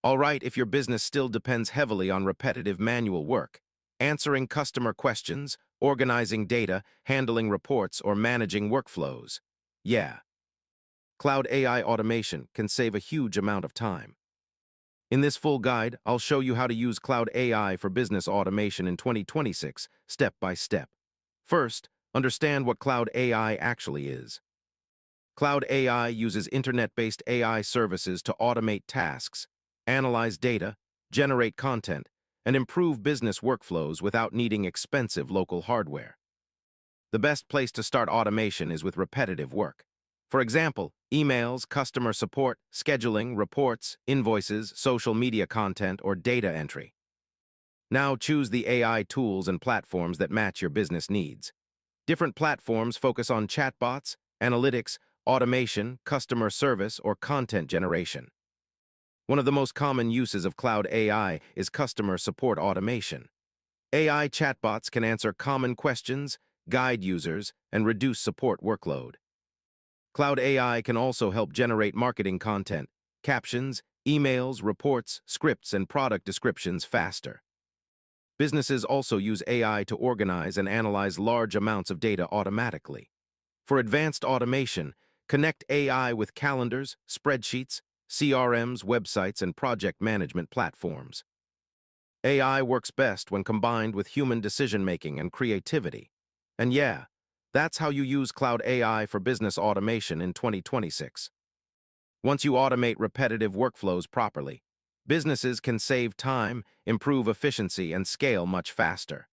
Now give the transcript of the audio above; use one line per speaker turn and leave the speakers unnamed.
All right, if your business still depends heavily on repetitive manual work, answering customer questions, organizing data, handling reports, or managing workflows. Yeah, cloud AI automation can save a huge amount of time. In this full guide, I'll show you how to use cloud AI for business automation in 2026, step by step. First, understand what cloud AI actually is. Cloud AI uses internet-based AI services to automate tasks, analyze data, generate content, and improve business workflows without needing expensive local hardware. The best place to start automation is with repetitive work. For example, emails, customer support, scheduling, reports, invoices, social media content, or data entry. Now choose the AI tools and platforms that match your business needs. Different platforms focus on chatbots, analytics, automation, customer service, or content generation. One of the most common uses of cloud AI is customer support automation. AI chatbots can answer common questions, guide users, and reduce support workload. Cloud AI can also help generate marketing content, captions, emails, reports, scripts, and product descriptions faster. Businesses also use AI to organize and analyze large amounts of data automatically. For advanced automation, connect AI with calendars, spreadsheets, CRMs, websites, and project management platforms. AI works best when combined with human decision-making and creativity. And yeah, that's how you use cloud AI for business automation in 2026. Once you automate repetitive workflows properly, businesses can save time, improve efficiency, and scale much faster.